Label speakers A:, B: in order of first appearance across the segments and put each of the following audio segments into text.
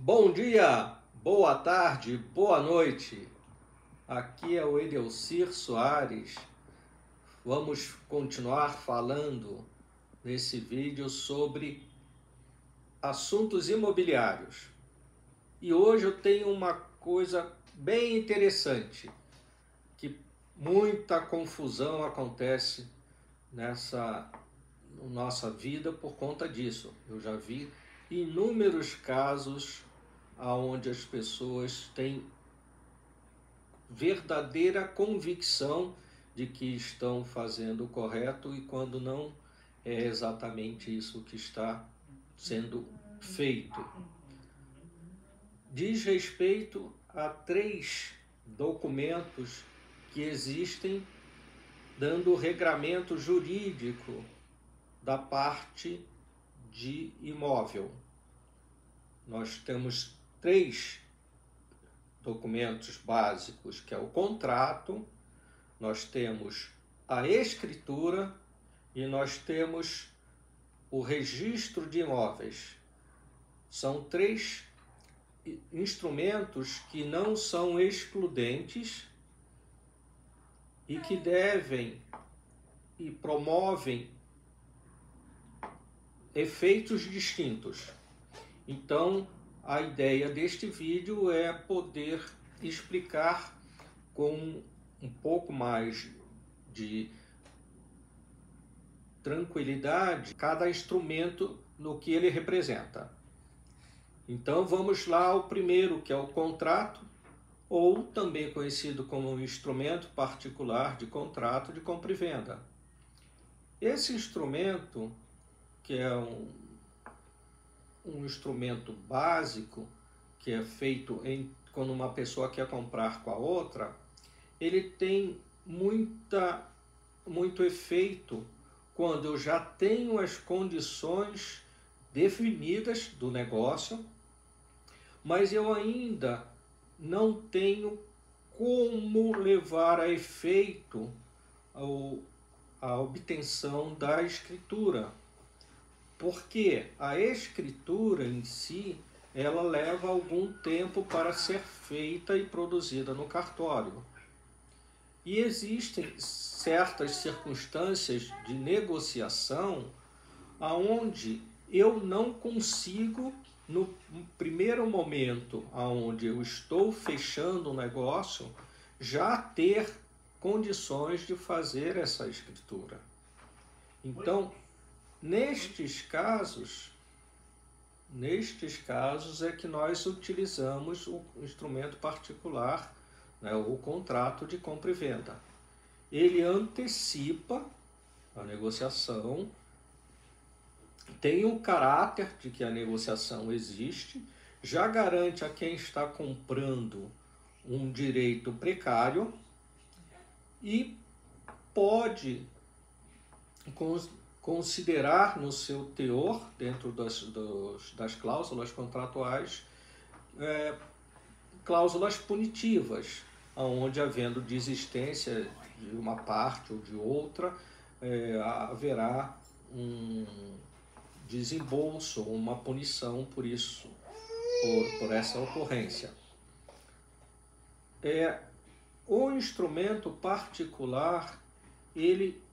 A: Bom dia, boa tarde, boa noite. Aqui é o Edelcir Soares. Vamos continuar falando nesse vídeo sobre assuntos imobiliários. E hoje eu tenho uma coisa bem interessante, que muita confusão acontece nessa nossa vida por conta disso. Eu já vi inúmeros casos onde as pessoas têm verdadeira convicção de que estão fazendo o correto e quando não é exatamente isso que está sendo feito. Diz respeito a 3 documentos que existem dando regramento jurídico da parte de imóvel. Nós temos 3 documentos básicos, que é o contrato, nós temos a escritura e nós temos o registro de imóveis. São 3 instrumentos que não são excludentes e que devem e promovem efeitos distintos. Então, a ideia deste vídeo é poder explicar com um pouco mais de tranquilidade cada instrumento no que ele representa. Então vamos lá ao primeiro, que é o contrato, ou também conhecido como um instrumento particular de contrato de compra e venda. Esse instrumento, que é um instrumento básico, que é feito quando uma pessoa quer comprar com a outra, ele tem muito efeito quando eu já tenho as condições definidas do negócio, mas eu ainda não tenho como levar a efeito a obtenção da escritura. Porque a escritura em si, ela leva algum tempo para ser feita e produzida no cartório. E existem certas circunstâncias de negociação aonde eu não consigo, no primeiro momento aonde eu estou fechando o negócio, já ter condições de fazer essa escritura. Então, nestes casos é que nós utilizamos o instrumento particular, né, o contrato de compra e venda. Ele antecipa a negociação, tem o caráter de que a negociação existe, já garante a quem está comprando um direito precário e pode considerar no seu teor, dentro das cláusulas contratuais, cláusulas punitivas, onde havendo desistência de uma parte ou de outra, haverá um desembolso, uma punição por isso, por essa ocorrência. O instrumento particular, ele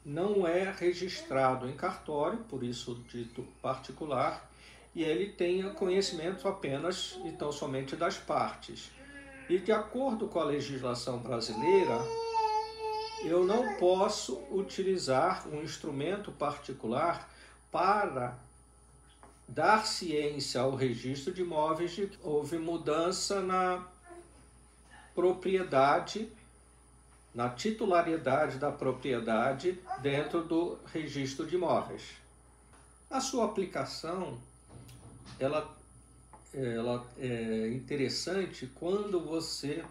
A: não é registrado em cartório, por isso dito particular, e ele tem conhecimento apenas e tão somente das partes. E de acordo com a legislação brasileira, eu não posso utilizar um instrumento particular para dar ciência ao registro de imóveis de que houve mudança na propriedade, na titularidade da propriedade dentro do registro de imóveis. A sua aplicação, ela é interessante quando você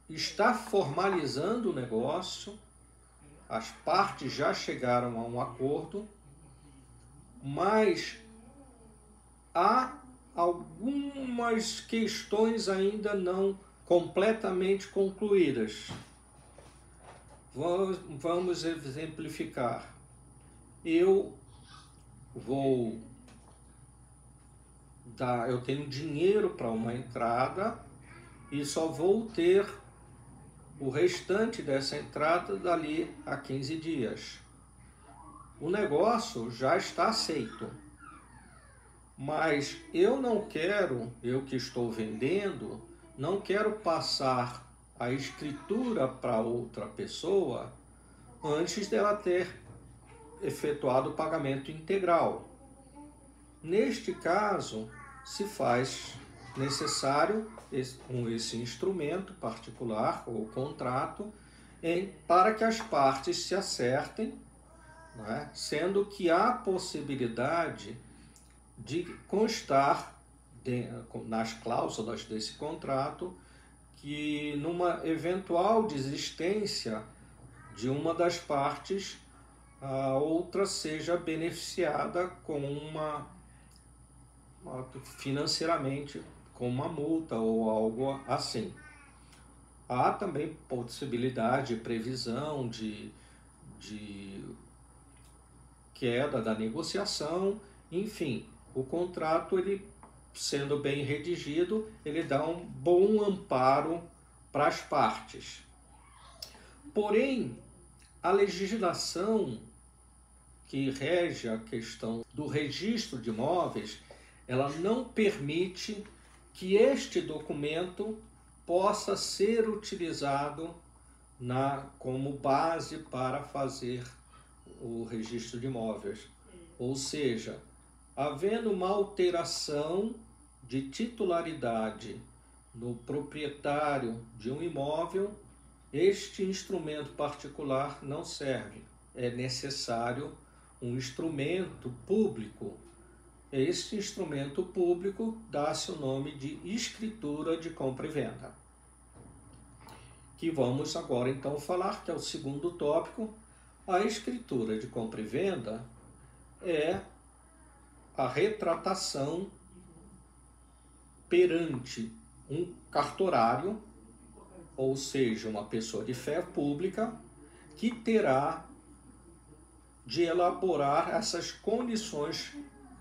A: está formalizando o negócio, as partes já chegaram a um acordo, mas há algumas questões ainda não completamente concluídas. Vamos exemplificar. Eu vou eu tenho dinheiro para uma entrada e só vou ter o restante dessa entrada dali a 15 dias. O negócio já está aceito, mas eu não quero, eu que estou vendendo, não quero passar a escritura para outra pessoa antes dela ter efetuado o pagamento integral. Neste caso, se faz necessário esse instrumento particular ou contrato para que as partes se acertem, né? Sendo que há possibilidade de constar nas cláusulas desse contrato que numa eventual desistência de uma das partes, a outra seja beneficiada com financeiramente com uma multa ou algo assim. Há também possibilidade, previsão de queda da negociação, enfim, o contrato, ele sendo bem redigido, ele dá um bom amparo para as partes. Porém, a legislação que rege a questão do registro de imóveis, ela não permite que este documento possa ser utilizado como base para fazer o registro de imóveis. Ou seja, havendo uma alteração de titularidade no proprietário de um imóvel, este instrumento particular não serve. É necessário um instrumento público. Este instrumento público dá-se o nome de escritura de compra e venda. Que vamos agora então falar, que é o segundo tópico. A escritura de compra e venda é a retratação perante um cartorário, ou seja, uma pessoa de fé pública, que terá de elaborar essas condições,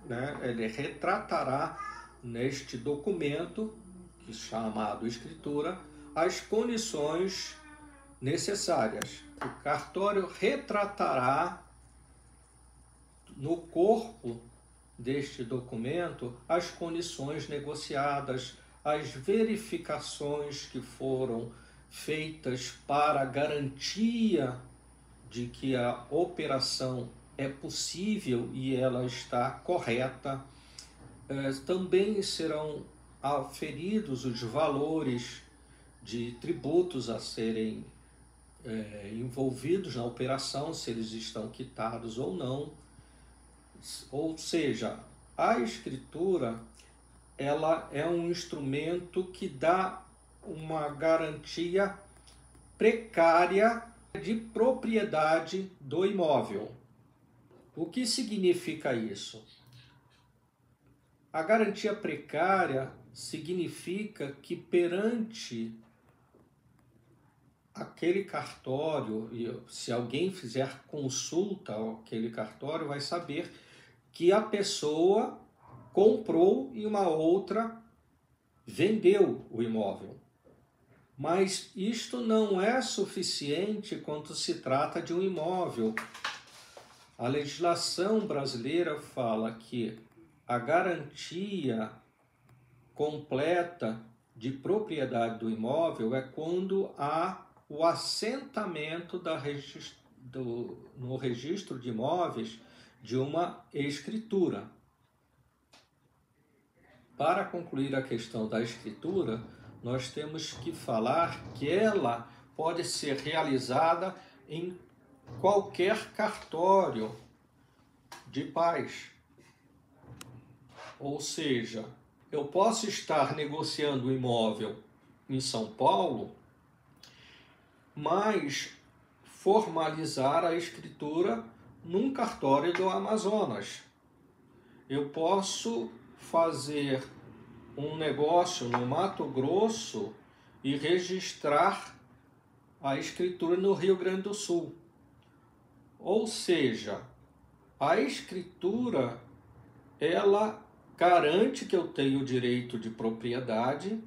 A: né? Ele retratará neste documento, que é chamado escritura, as condições necessárias. O cartório retratará no corpo deste documento as condições negociadas, as verificações que foram feitas para a garantia de que a operação é possível e ela está correta. Também serão aferidos os valores de tributos a serem envolvidos na operação, se eles estão quitados ou não. Ou seja, a escritura, ela é um instrumento que dá uma garantia precária de propriedade do imóvel. O que significa isso? A garantia precária significa que perante aquele cartório, e se alguém fizer consulta àquele cartório, vai saber que a pessoa comprou e uma outra vendeu o imóvel. Mas isto não é suficiente quando se trata de um imóvel. A legislação brasileira fala que a garantia completa de propriedade do imóvel é quando há o assentamento no registro de imóveis de uma escritura. Para concluir a questão da escritura, nós temos que falar que ela pode ser realizada em qualquer cartório de paz. Ou seja, eu posso estar negociando o imóvel em São Paulo, mas formalizar a escritura num cartório do Amazonas. Eu posso fazer um negócio no Mato Grosso e registrar a escritura no Rio Grande do Sul. Ou seja, a escritura, ela garante que eu tenho o direito de propriedade,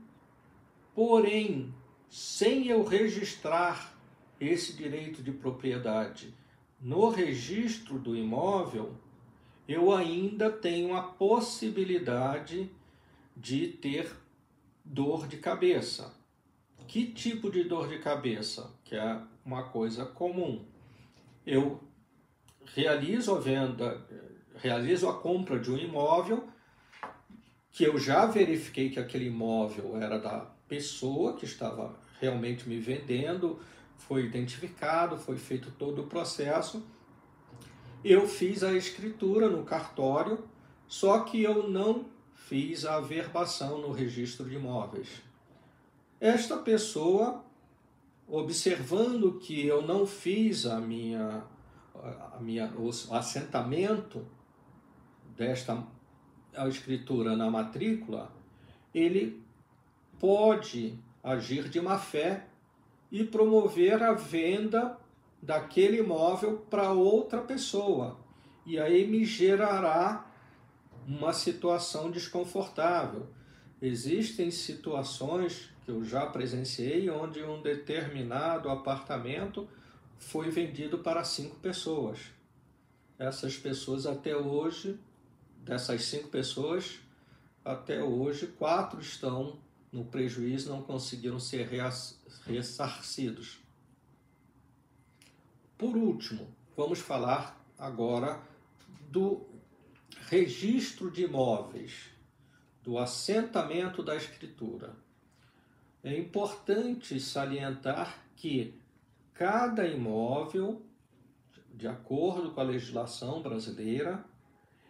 A: porém, sem eu registrar esse direito de propriedade no registro do imóvel, eu ainda tenho a possibilidade de ter dor de cabeça. Que tipo de dor de cabeça? Que é uma coisa comum. Eu realizo a venda, realizo a compra de um imóvel que eu já verifiquei que aquele imóvel era da pessoa que estava realmente me vendendo, foi identificado, foi feito todo o processo. Eu fiz a escritura no cartório, só que eu não fiz a averbação no registro de imóveis. Esta pessoa, observando que eu não fiz o assentamento desta escritura na matrícula, ele pode agir de má fé e promover a venda daquele imóvel para outra pessoa. E aí me gerará uma situação desconfortável. Existem situações que eu já presenciei onde um determinado apartamento foi vendido para 5 pessoas. Essas pessoas até hoje, dessas 5 pessoas, até hoje 4 estão no prejuízo, não conseguiram ser ressarcidos. Por último, vamos falar agora do registro de imóveis, do assentamento da escritura. É importante salientar que cada imóvel, de acordo com a legislação brasileira,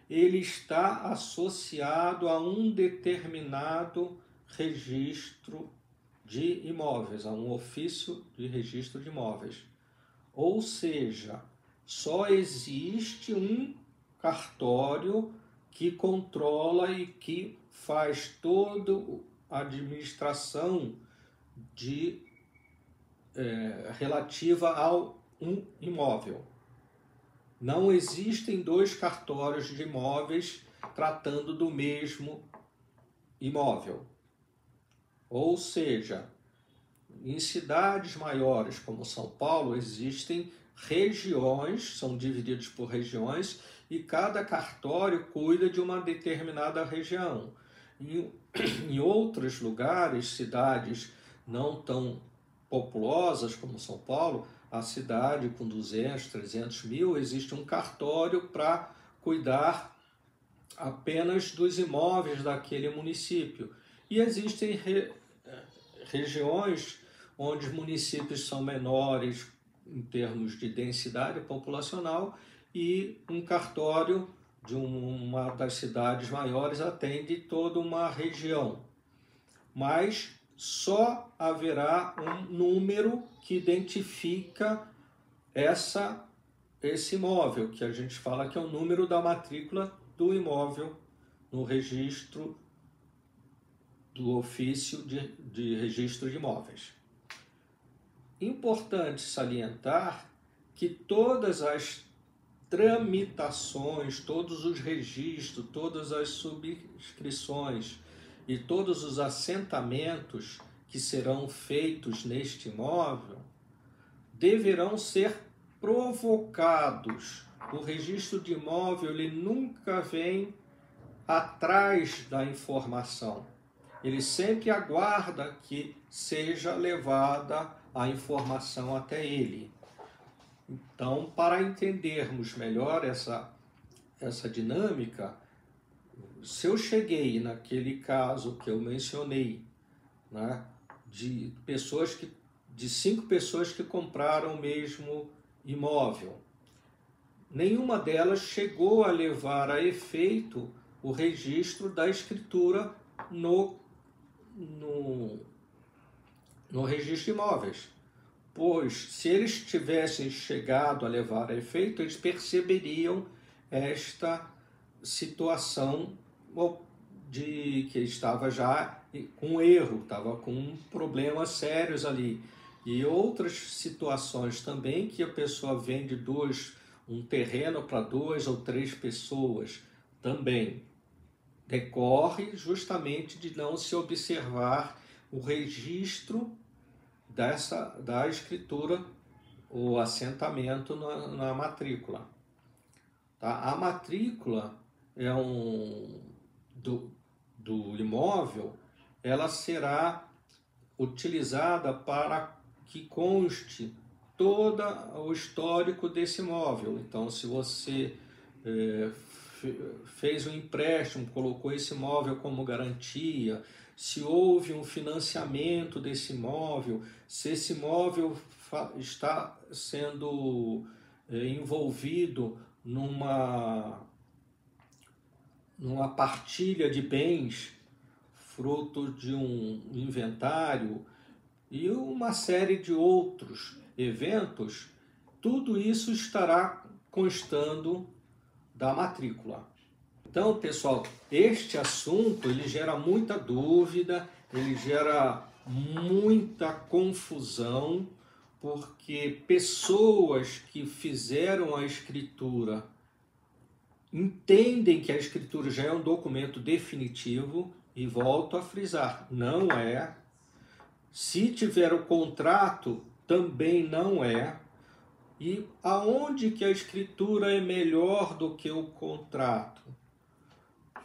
A: ele está associado a um determinado registro de imóveis, a um ofício de registro de imóveis. Ou seja, só existe um cartório que controla e que faz toda a administração relativa ao um imóvel. Não existem 2 cartórios de imóveis tratando do mesmo imóvel. Ou seja, em cidades maiores como São Paulo existem regiões, são divididos por regiões, e cada cartório cuida de uma determinada região. Em outros lugares, cidades não tão populosas como São Paulo, a cidade com 200, 300 mil, existe um cartório para cuidar apenas dos imóveis daquele município. E existem regiões onde os municípios são menores em termos de densidade populacional e um cartório de uma das cidades maiores atende toda uma região. Mas só haverá um número que identifica esse imóvel, que a gente fala que é o número da matrícula do imóvel no registro do ofício de registro de imóveis. Importante salientar que todas as tramitações, todos os registros, todas as subscrições e todos os assentamentos que serão feitos neste imóvel deverão ser provocados. O registro de imóvel ele nunca vem atrás da informação. Ele sempre aguarda que seja levada a informação até ele. Então, para entendermos melhor essa dinâmica, se eu cheguei naquele caso que eu mencionei, né, de 5 pessoas que compraram o mesmo imóvel, nenhuma delas chegou a levar a efeito o registro da escritura no registro de imóveis. Pois, se eles tivessem chegado a levar a efeito, eles perceberiam esta situação de que estava já com erro, estava com problemas sérios ali. E outras situações também que a pessoa vende um terreno para 2 ou 3 pessoas também. decorre justamente de não se observar o registro da escritura, o assentamento na matrícula. Tá? A matrícula do imóvel, ela será utilizada para que conste todo o histórico desse imóvel. Então, se você fez um empréstimo, colocou esse imóvel como garantia, se houve um financiamento desse imóvel, se esse imóvel está sendo envolvido numa partilha de bens, fruto de um inventário e uma série de outros eventos, tudo isso estará constando da matrícula. Então, pessoal, este assunto ele gera muita dúvida, ele gera muita confusão, porque pessoas que fizeram a escritura entendem que a escritura já é um documento definitivo, e volto a frisar, não é. Se tiver o contrato, também não é. E aonde que a escritura é melhor do que o contrato?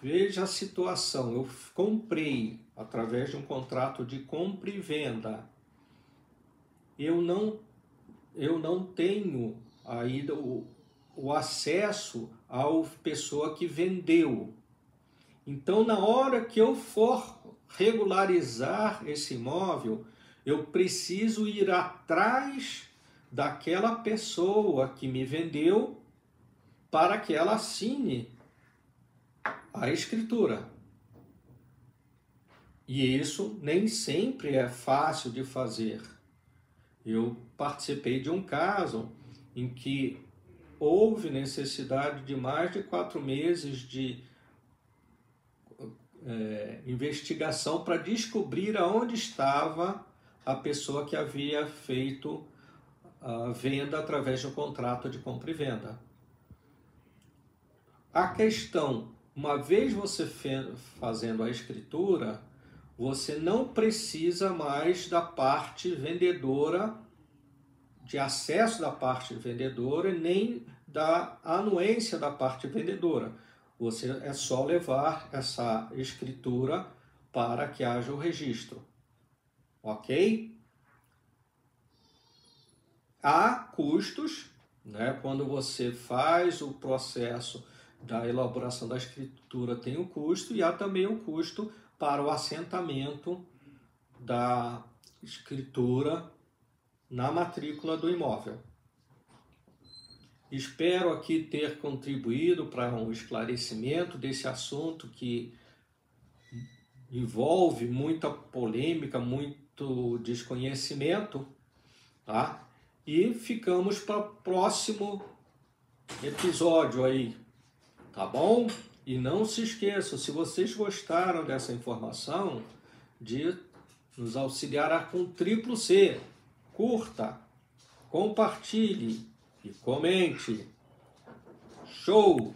A: Veja a situação, eu comprei através de um contrato de compra e venda. Eu não tenho ainda o acesso à pessoa que vendeu. Então, na hora que eu for regularizar esse imóvel, eu preciso ir atrás daquela pessoa que me vendeu para que ela assine a escritura. E isso nem sempre é fácil de fazer. Eu participei de um caso em que houve necessidade de mais de 4 meses de investigação para descobrir aonde estava a pessoa que havia feito a venda através de um contrato de compra e venda. A questão, uma vez você fazendo a escritura, você não precisa mais da parte vendedora, de acesso da parte vendedora, nem da anuência da parte vendedora. Você é só levar essa escritura para que haja o registro. Ok? Há custos, né? Quando você faz o processo da elaboração da escritura, tem o custo, e há também o custo para o assentamento da escritura na matrícula do imóvel. Espero aqui ter contribuído para um esclarecimento desse assunto que envolve muita polêmica, muito desconhecimento, tá? E ficamos para o próximo episódio aí, tá bom? E não se esqueçam, se vocês gostaram dessa informação, de nos auxiliar com C. Curta, compartilhe e comente. Show!